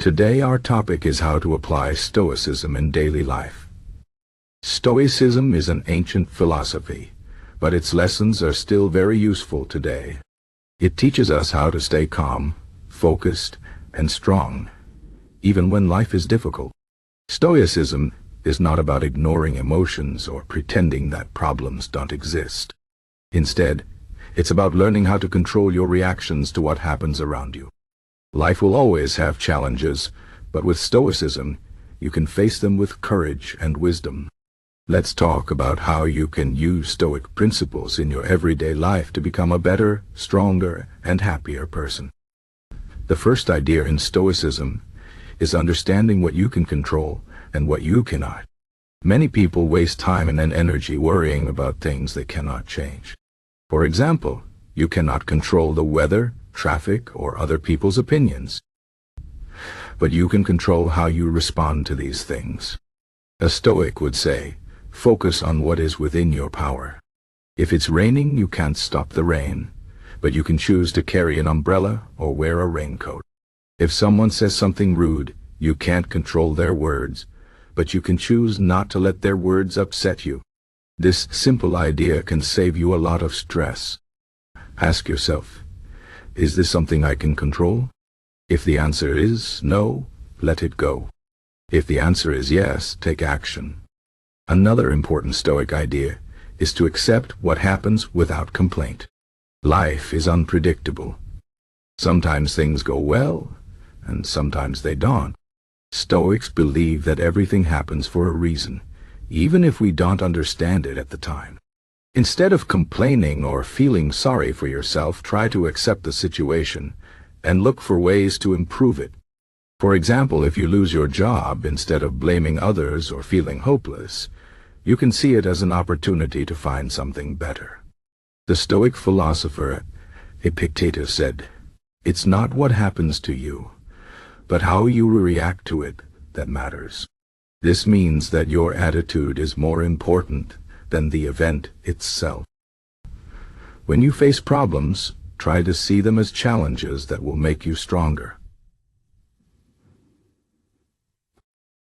Today our topic is how to apply Stoicism in daily life. Stoicism is an ancient philosophy, but its lessons are still very useful today. It teaches us how to stay calm, focused, and strong, even when life is difficult. Stoicism is not about ignoring emotions or pretending that problems don't exist. Instead, it's about learning how to control your reactions to what happens around you. Life will always have challenges, but with Stoicism, you can face them with courage and wisdom. Let's talk about how you can use Stoic principles in your everyday life to become a better, stronger, and happier person. The first idea in Stoicism is understanding what you can control and what you cannot. Many people waste time and energy worrying about things they cannot change. For example, you cannot control the weather, traffic, or other people's opinions. But you can control how you respond to these things. A Stoic would say, focus on what is within your power. If it's raining, you can't stop the rain, but you can choose to carry an umbrella or wear a raincoat. If someone says something rude, you can't control their words, but you can choose not to let their words upset you. This simple idea can save you a lot of stress. Ask yourself, is this something I can control? If the answer is no, let it go. If the answer is yes, take action. Another important Stoic idea is to accept what happens without complaint. Life is unpredictable. Sometimes things go well, and sometimes they don't. Stoics believe that everything happens for a reason, even if we don't understand it at the time. Instead of complaining or feeling sorry for yourself, try to accept the situation and look for ways to improve it. For example, if you lose your job, instead of blaming others or feeling hopeless, you can see it as an opportunity to find something better. The Stoic philosopher Epictetus said, "It's not what happens to you, but how you react to it that matters." This means that your attitude is more important than the event itself. When you face problems, try to see them as challenges that will make you stronger.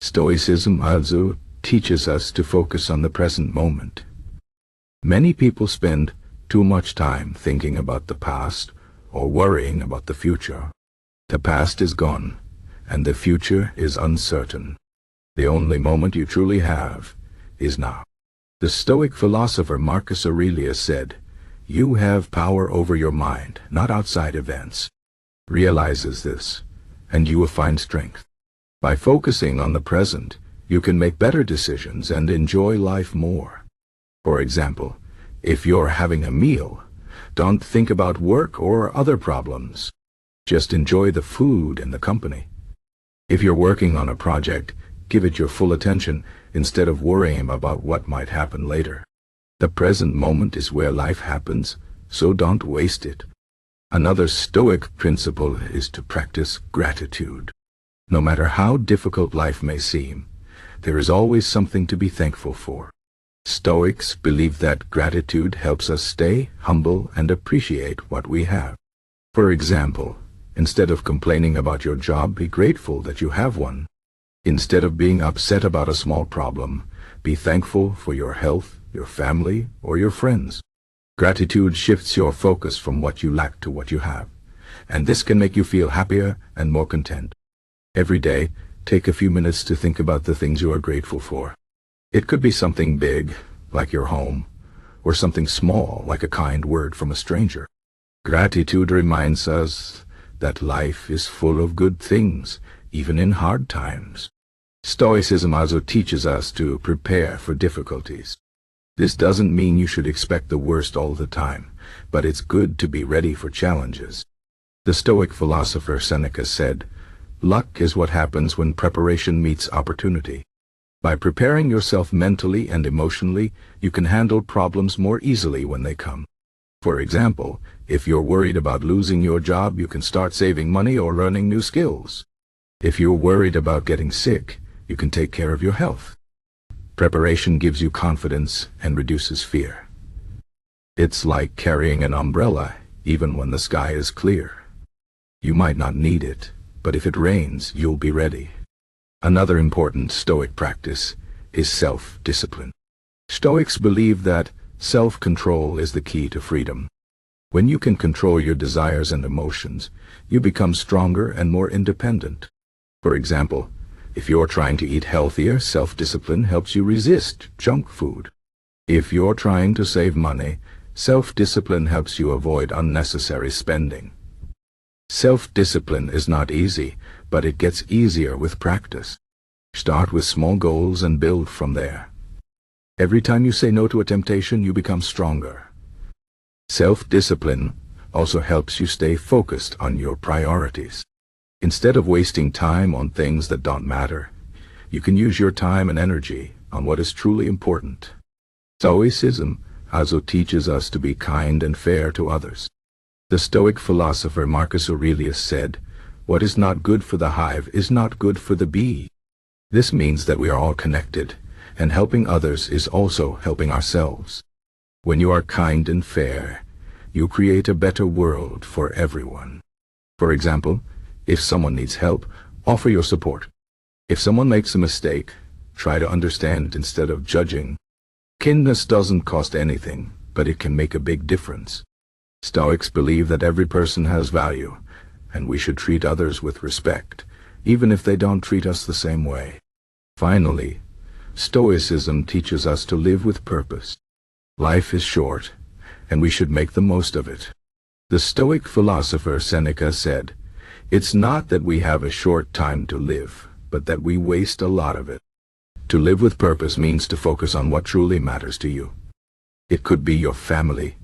Stoicism also teaches us to focus on the present moment. Many people spend too much time thinking about the past or worrying about the future. The past is gone, and the future is uncertain. The only moment you truly have is now. The Stoic philosopher Marcus Aurelius said, "You have power over your mind, not outside events." Realizes this, and you will find strength. By focusing on the present, you can make better decisions and enjoy life more. For example, if you're having a meal, don't think about work or other problems. Just enjoy the food and the company. If you're working on a project, give it your full attention instead of worrying about what might happen later. The present moment is where life happens, so don't waste it. Another Stoic principle is to practice gratitude. No matter how difficult life may seem, there is always something to be thankful for. Stoics believe that gratitude helps us stay humble and appreciate what we have. For example, instead of complaining about your job, be grateful that you have one. Instead of being upset about a small problem, be thankful for your health, your family, or your friends. Gratitude shifts your focus from what you lack to what you have, and this can make you feel happier and more content. Every day, take a few minutes to think about the things you are grateful for. It could be something big, like your home, or something small, like a kind word from a stranger. Gratitude reminds us that life is full of good things, even in hard times. Stoicism also teaches us to prepare for difficulties. This doesn't mean you should expect the worst all the time, but it's good to be ready for challenges. The Stoic philosopher Seneca said, "Luck is what happens when preparation meets opportunity." By preparing yourself mentally and emotionally, you can handle problems more easily when they come. For example, if you're worried about losing your job, you can start saving money or learning new skills. If you're worried about getting sick, you can take care of your health. Preparation gives you confidence and reduces fear. It's like carrying an umbrella, even when the sky is clear. You might not need it, but if it rains, you'll be ready. Another important Stoic practice is self-discipline. Stoics believe that self-control is the key to freedom. When you can control your desires and emotions, you become stronger and more independent. For example, if you're trying to eat healthier, self-discipline helps you resist junk food. If you're trying to save money, self-discipline helps you avoid unnecessary spending. Self-discipline is not easy, but it gets easier with practice. Start with small goals and build from there. Every time you say no to a temptation, you become stronger. Self-discipline also helps you stay focused on your priorities. Instead of wasting time on things that don't matter, you can use your time and energy on what is truly important. Stoicism also teaches us to be kind and fair to others. The Stoic philosopher Marcus Aurelius said, "What is not good for the hive is not good for the bee." This means that we are all connected, and helping others is also helping ourselves. When you are kind and fair, you create a better world for everyone. For example, if someone needs help, offer your support. If someone makes a mistake, try to understand instead of judging. Kindness doesn't cost anything, but it can make a big difference. Stoics believe that every person has value, and we should treat others with respect, even if they don't treat us the same way. Finally, Stoicism teaches us to live with purpose. Life is short, and we should make the most of it. The Stoic philosopher Seneca said, "It's not that we have a short time to live, but that we waste a lot of it." To live with purpose means to focus on what truly matters to you. It could be your family,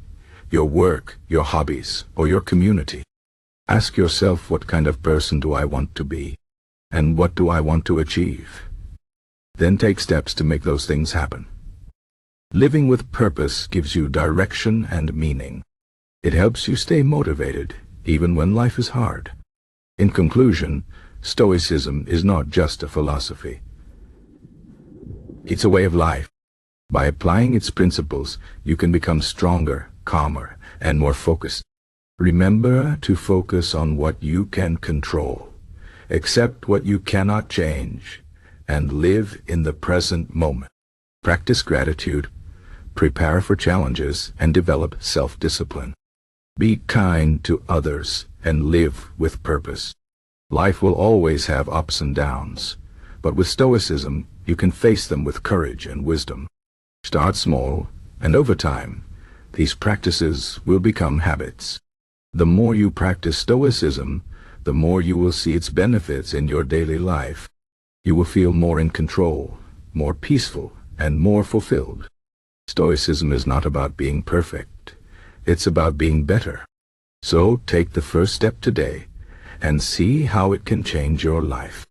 your work, your hobbies, or your community. Ask yourself, what kind of person do I want to be? And what do I want to achieve? Then take steps to make those things happen. Living with purpose gives you direction and meaning. It helps you stay motivated, even when life is hard. In conclusion, Stoicism is not just a philosophy. It's a way of life. By applying its principles, you can become stronger, calmer, and more focused. Remember to focus on what you can control, accept what you cannot change, and live in the present moment. Practice gratitude, prepare for challenges, and develop self-discipline. Be kind to others and live with purpose. Life will always have ups and downs, but with Stoicism, you can face them with courage and wisdom. Start small, and over time, these practices will become habits. The more you practice Stoicism, the more you will see its benefits in your daily life. You will feel more in control, more peaceful, and more fulfilled. Stoicism is not about being perfect. It's about being better. So take the first step today and see how it can change your life.